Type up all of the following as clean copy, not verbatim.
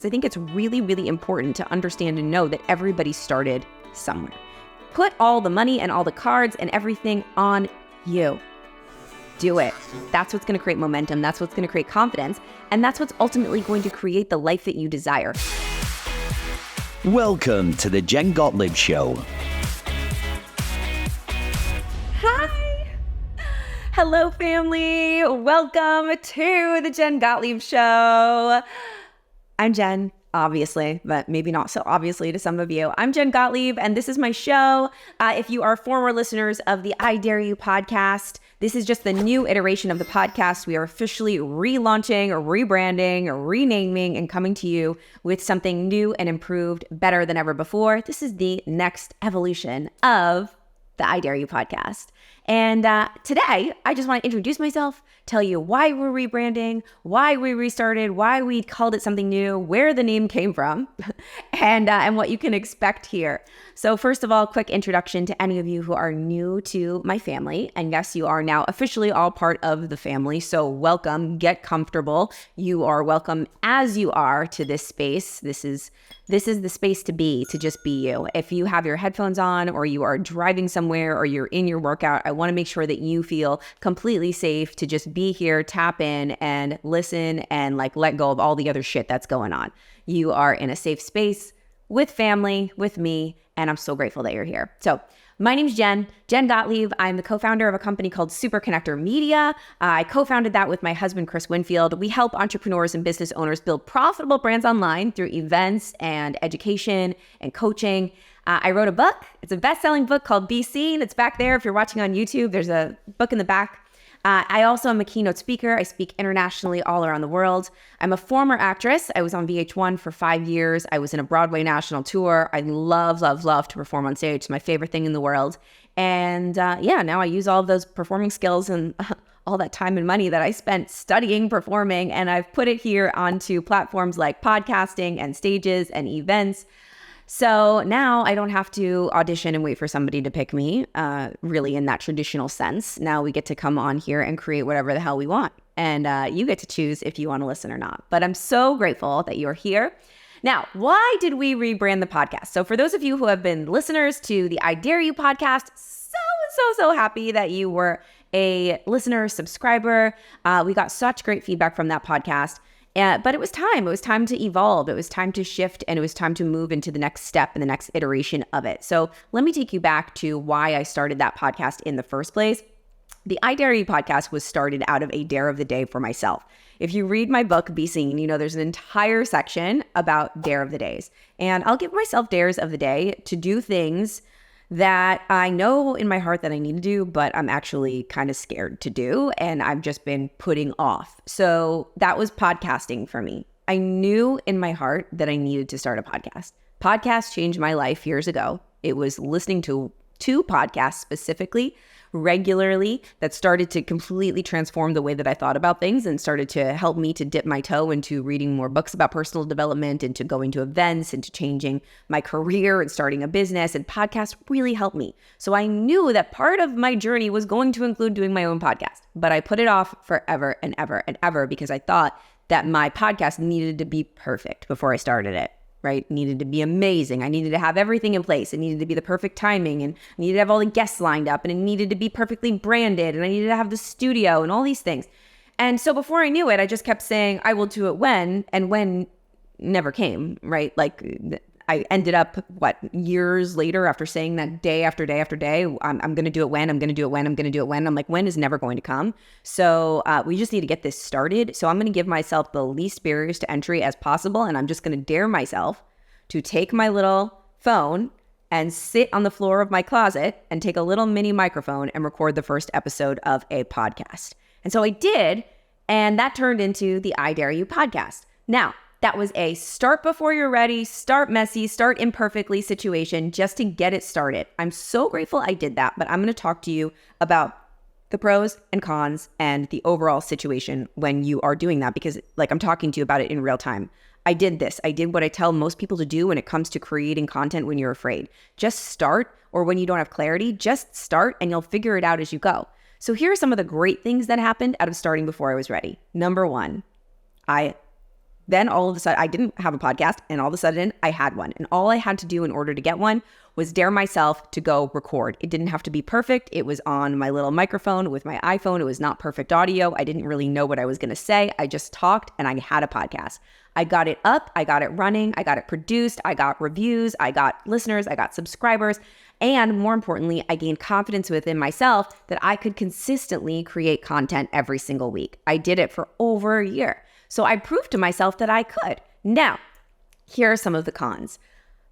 I think it's really, really important to understand and know that everybody started somewhere. Put all the money and all the cards and everything on you. Do it. That's what's going to create momentum. That's what's going to create confidence. And that's what's ultimately going to create the life that you desire. Welcome to the Jen Gottlieb Show. Hi. Hello, family. Welcome to the Jen Gottlieb Show. I'm Jen, obviously, but maybe not so obviously to some of you. I'm Jen Gottlieb, and this is my show. If you are former listeners of the I Dare You podcast, this is just the new iteration of the podcast. We are officially relaunching, rebranding, renaming, and coming to you with something new and improved, better than ever before. This is the next evolution of the I Dare You podcast. And today, I just want to introduce myself, tell you why we're rebranding, why we restarted, why we called it something new, where the name came from, and what you can expect here. So first of all, quick introduction to any of you who are new to my family. And yes, you are now officially all part of the family. So welcome, get comfortable. You are welcome as you are to this space. This is the space to be, to just be you. If you have your headphones on or you are driving somewhere or you're in your workout, I want to make sure that you feel completely safe to just be here, tap in and listen and let go of all the other shit that's going on. You are in a safe space with family, with me, and I'm so grateful that you're here. So my name's Jen Gottlieb. I'm the co-founder of a company called Super Connector Media. I co-founded that with my husband, Chris Winfield. We help entrepreneurs and business owners build profitable brands online through events and education and coaching. I wrote a book. It's a best-selling book called Be Seen. It's back there. If you're watching on YouTube, there's a book in the back. I also am a keynote speaker. I speak internationally all around the world. I'm a former actress. I was on VH1 for 5 years. I was in a Broadway national tour. I love to perform on stage. It's my favorite thing in the world. And now I use all of those performing skills and all that time and money that I spent studying performing, and I've put it here onto platforms like podcasting and stages and events. So now I don't have to audition and wait for somebody to pick me, really in that traditional sense. Now we get to come on here and create whatever the hell we want. And you get to choose if you want to listen or not. But I'm so grateful that you're here. Now, why did we rebrand the podcast? So for those of you who have been listeners to the I Dare You podcast, so happy that you were a listener, subscriber. We got such great feedback from that podcast. But it was time. It was time to evolve. It was time to shift, and it was time to move into the next step and the next iteration of it. So let me take you back to why I started that podcast in the first place. The I Dare You podcast was started out of a dare of the day for myself. If you read my book, Be Seen, there's an entire section about dare of the days. And I'll give myself dares of the day to do things that I know in my heart that I need to do, but I'm actually kind of scared to do, and I've just been putting off. So that was podcasting for me. I knew in my heart that I needed to start a podcast. Podcast changed my life years ago. It was listening to two podcasts specifically regularly that started to completely transform the way that I thought about things and started to help me to dip my toe into reading more books about personal development, into going to events, into changing my career and starting a business. And podcasts really helped me. So I knew that part of my journey was going to include doing my own podcast, but I put it off forever and ever and ever because I thought that my podcast needed to be perfect before I started it. Right? It needed to be amazing. I needed to have everything in place. It needed to be the perfect timing, and I needed to have all the guests lined up, and it needed to be perfectly branded, and I needed to have the studio and all these things. And so before I knew it, I just kept saying, I will do it when, and when never came, right? I ended up, years later after saying that day after day after day, I'm going to do it when, I'm going to do it when, I'm going to do it when. I'm like, when is never going to come. So we just need to get this started. So I'm going to give myself the least barriers to entry as possible. And I'm just going to dare myself to take my little phone and sit on the floor of my closet and take a little mini microphone and record the first episode of a podcast. And so I did, and that turned into the I Dare You podcast. Now, that was a start before you're ready, start messy, start imperfectly situation just to get it started. I'm so grateful I did that, but I'm going to talk to you about the pros and cons and the overall situation when you are doing that, because I'm talking to you about it in real time. I did this. I did what I tell most people to do when it comes to creating content when you're afraid. Just start, or when you don't have clarity, just start and you'll figure it out as you go. So here are some of the great things that happened out of starting before I was ready. Number one, I then all of a sudden I didn't have a podcast, and all of a sudden I had one. And all I had to do in order to get one was dare myself to go record. It didn't have to be perfect. It was on my little microphone with my iPhone. It was not perfect audio. I didn't really know what I was going to say. I just talked and I had a podcast. I got it up. I got it running. I got it produced. I got reviews. I got listeners. I got subscribers. And more importantly, I gained confidence within myself that I could consistently create content every single week. I did it for over a year. So I proved to myself that I could. Now, here are some of the cons.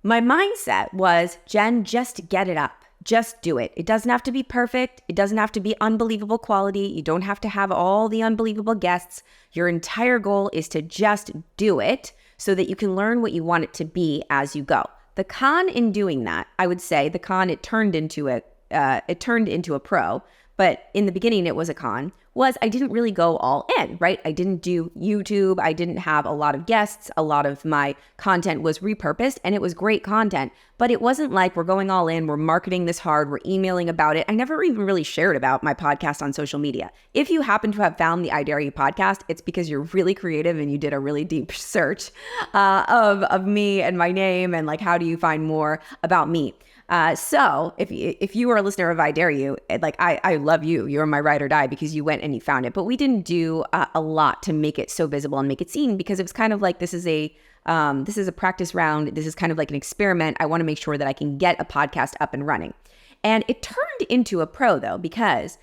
My mindset was, Jen, just get it up. Just do it. It doesn't have to be perfect. It doesn't have to be unbelievable quality. You don't have to have all the unbelievable guests. Your entire goal is to just do it so that you can learn what you want it to be as you go. The con in doing that, I would say the con, it turned into a pro, but in the beginning it was a con, was I didn't really go all in, right? I didn't do YouTube. I didn't have a lot of guests. A lot of my content was repurposed and it was great content, but it wasn't like we're going all in, we're marketing this hard, we're emailing about it. I never even really shared about my podcast on social media. If you happen to have found the I Dare You podcast, it's because you're really creative and you did a really deep search of me and my name and like, how do you find more about me? So if you are a listener of I Dare You, like I love you, you're my ride or die because you went and you found it, but we didn't do a lot to make it so visible and make it seen because it was kind of like, this is a practice round. This is kind of like an experiment. I want to make sure that I can get a podcast up and running. And it turned into a pro though, because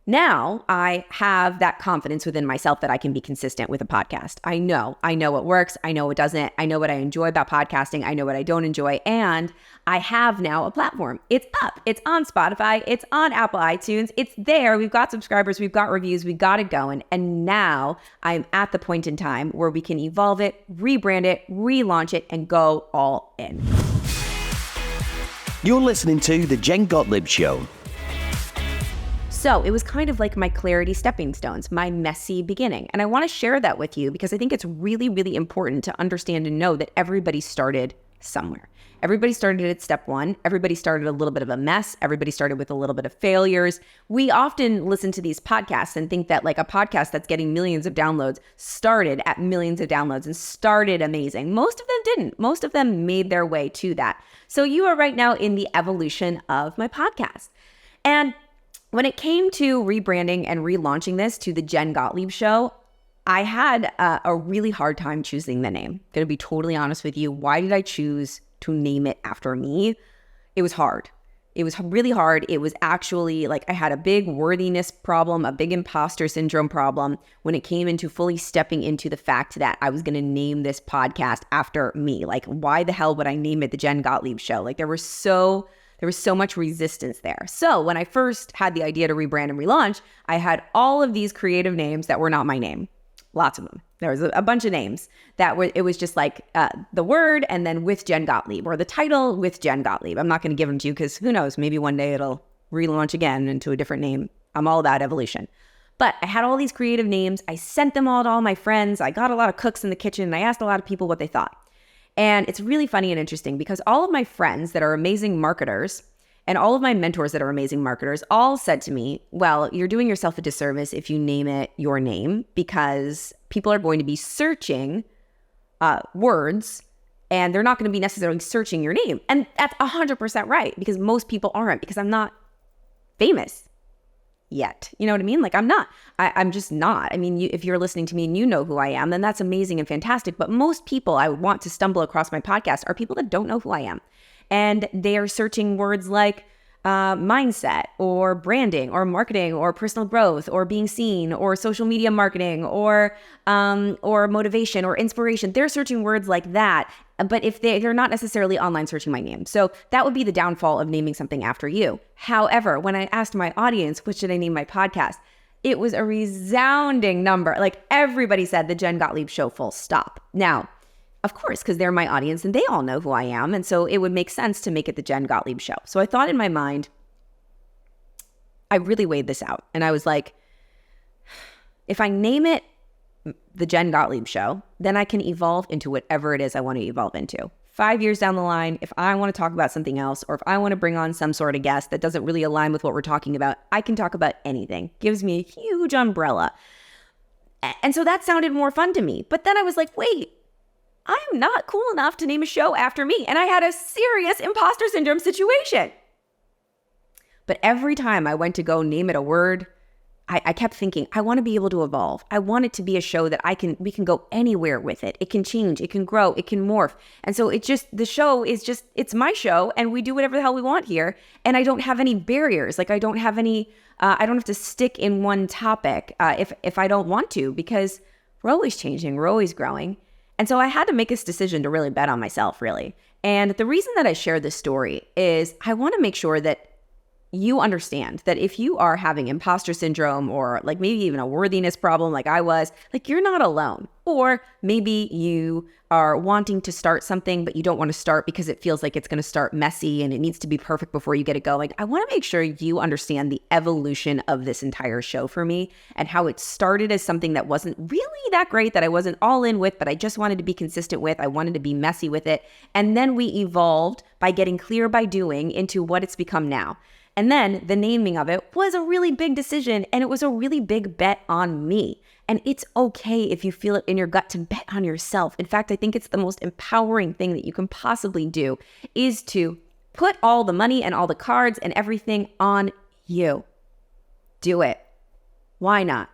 now I have that confidence within myself that I can be consistent with a podcast. I know what works. I know what doesn't. I know what I enjoy about podcasting. I know what I don't enjoy. And I have now a platform. It's up. It's on Spotify. It's on Apple iTunes. It's there. We've got subscribers. We've got reviews. We've got it going. And now I'm at the point in time where we can evolve it, rebrand it, relaunch it, and go all in. You're listening to The Jen Gottlieb Show. So it was kind of like my clarity stepping stones, my messy beginning. And I want to share that with you because I think it's really, really important to understand and know that everybody started somewhere. Everybody started at step one. Everybody started a little bit of a mess. Everybody started with a little bit of failures. We often listen to these podcasts and think that like a podcast that's getting millions of downloads started at millions of downloads and started amazing. Most of them didn't. Most of them made their way to that. So you are right now in the evolution of my podcast. And when it came to rebranding and relaunching this to the Jen Gottlieb Show, I had a really hard time choosing the name. Gonna be totally honest with you. Why did I choose to name it after me? It was hard. It was really hard. It was actually like I had a big worthiness problem, a big imposter syndrome problem when it came into fully stepping into the fact that I was gonna name this podcast after me. Like, why the hell would I name it the Jen Gottlieb Show? Like there was so much resistance there. So when I first had the idea to rebrand and relaunch, I had all of these creative names that were not my name. Lots of them. There was a bunch of names that were, it was just like the word and then with Jen Gottlieb or the title with Jen Gottlieb. I'm not going to give them to you because who knows, maybe one day it'll relaunch again into a different name. I'm all about evolution. But I had all these creative names. I sent them all to all my friends. I got a lot of cooks in the kitchen and I asked a lot of people what they thought. And it's really funny and interesting because all of my friends that are amazing marketers and all of my mentors that are amazing marketers all said to me, well, you're doing yourself a disservice if you name it your name because people are going to be searching words and they're not going to be necessarily searching your name. And that's 100% right because most people aren't because I'm not famous yet. You know what I mean? Like I'm just not. I mean, if you're listening to me and you know who I am, then that's amazing and fantastic. But most people I would want to stumble across my podcast are people that don't know who I am. And they are searching words like mindset or branding or marketing or personal growth or being seen or social media marketing or motivation or inspiration. They're searching words like that. But if they're not necessarily online searching my name. So that would be the downfall of naming something after you. However, when I asked my audience, what should I name my podcast? It was a resounding number. Like everybody said the Jen Gottlieb Show, full stop. Now, of course, because they're my audience and they all know who I am. And so it would make sense to make it the Jen Gottlieb Show. So I thought in my mind, I really weighed this out. And I was like, if I name it the Jen Gottlieb Show, then I can evolve into whatever it is I want to evolve into. 5 years down the line, if I want to talk about something else, or if I want to bring on some sort of guest that doesn't really align with what we're talking about, I can talk about anything. Gives me a huge umbrella. And so that sounded more fun to me. But then I was like, wait, I am not cool enough to name a show after me. And I had a serious imposter syndrome situation. But every time I went to go name it a word, I kept thinking, I want to be able to evolve. I want it to be a show that we can go anywhere with it. It can change, it can grow, it can morph. And so the show is just, it's my show and we do whatever the hell we want here. And I don't have any barriers. Like I don't have to stick in one topic if I don't want to, because we're always changing, we're always growing. And so I had to make this decision to really bet on myself, really. And the reason that I share this story is I want to make sure that you understand that if you are having imposter syndrome or like maybe even a worthiness problem like I was, like you're not alone. Or maybe you are wanting to start something, but you don't want to start because it feels like it's going to start messy and it needs to be perfect before you get it going. I want to make sure you understand the evolution of this entire show for me and how it started as something that wasn't really that great, that I wasn't all in with, but I just wanted to be consistent with. I wanted to be messy with it. And then we evolved by getting clear by doing into what it's become now. And then the naming of it was a really big decision and it was a really big bet on me. And it's okay if you feel it in your gut to bet on yourself. In fact, I think it's the most empowering thing that you can possibly do is to put all the money and all the cards and everything on you. Do it. Why not?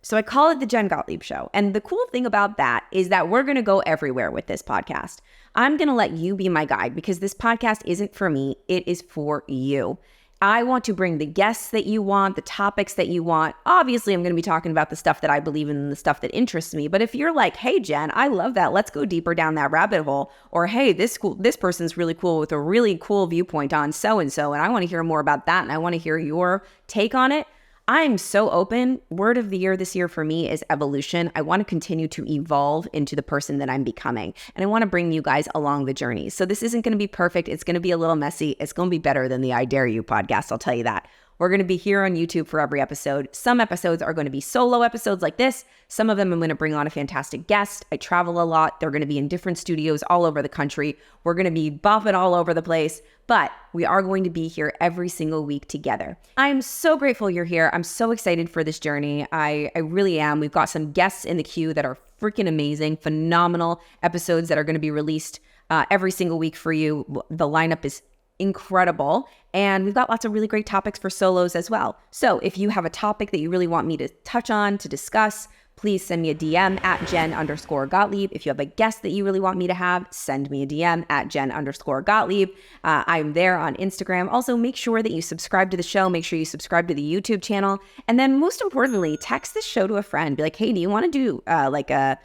So I call it the Jen Gottlieb Show. And the cool thing about that is that we're going to go everywhere with this podcast. I'm going to let you be my guide because this podcast isn't for me. It is for you. I want to bring the guests that you want, the topics that you want. Obviously, I'm going to be talking about the stuff that I believe in and the stuff that interests me. But if you're like, hey, Jen, I love that. Let's go deeper down that rabbit hole. Or, hey, this person's really cool with a really cool viewpoint on so-and-so, and I want to hear more about that, and I want to hear your take on it. I'm so open. Word of the year this year for me is evolution. I want to continue to evolve into the person that I'm becoming. And I want to bring you guys along the journey. So this isn't going to be perfect. It's going to be a little messy. It's going to be better than the I Dare You podcast. I'll tell you that. We're going to be here on YouTube for every episode. Some episodes are going to be solo episodes like this. Some of them I'm going to bring on a fantastic guest. I travel a lot. They're going to be in different studios all over the country. We're going to be bopping all over the place, but we are going to be here every single week together. I'm so grateful you're here. I'm so excited for this journey. I really am. We've got some guests in the queue that are freaking amazing, phenomenal episodes that are going to be released every single week for you. The lineup is incredible. And we've got lots of really great topics for solos as well. So if you have a topic that you really want me to touch on, to discuss, please send me a DM at Jen_Gottlieb. If you have a guest that you really want me to have, send me a DM at Jen_Gottlieb. I'm there on Instagram. Also, make sure that you subscribe to the show. Make sure you subscribe to the YouTube channel. And then most importantly, text this show to a friend. Be like, hey, do you want to do like a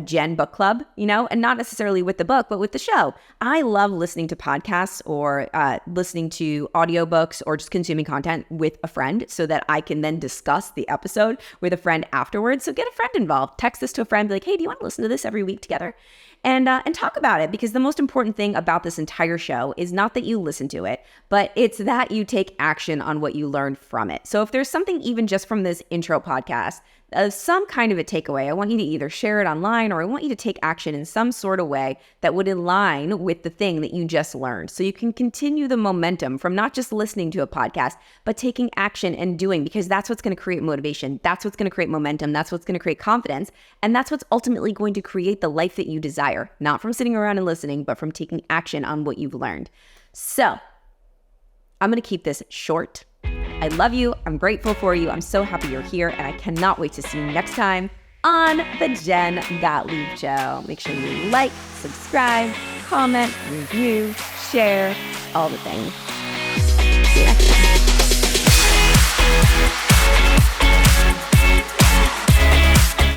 Jen book club, and not necessarily with the book, but with the show. I love listening to podcasts or listening to audiobooks or just consuming content with a friend so that I can then discuss the episode with a friend afterwards. So get a friend involved. Text this to a friend, be like, hey, do you want to listen to this every week together? And talk about it, because the most important thing about this entire show is not that you listen to it, but it's that you take action on what you learned from it. So if there's something even just from this intro podcast, some kind of a takeaway, I want you to either share it online or I want you to take action in some sort of way that would align with the thing that you just learned. So you can continue the momentum from not just listening to a podcast, but taking action and doing, because that's what's going to create motivation. That's what's going to create momentum. That's what's going to create confidence. And that's what's ultimately going to create the life that you desire, not from sitting around and listening, but from taking action on what you've learned. So I'm going to keep this short. I love you. I'm grateful for you. I'm so happy you're here, and I cannot wait to see you next time on the Jen Gottlieb Show. Make sure you like, subscribe, comment, review, share, all the things.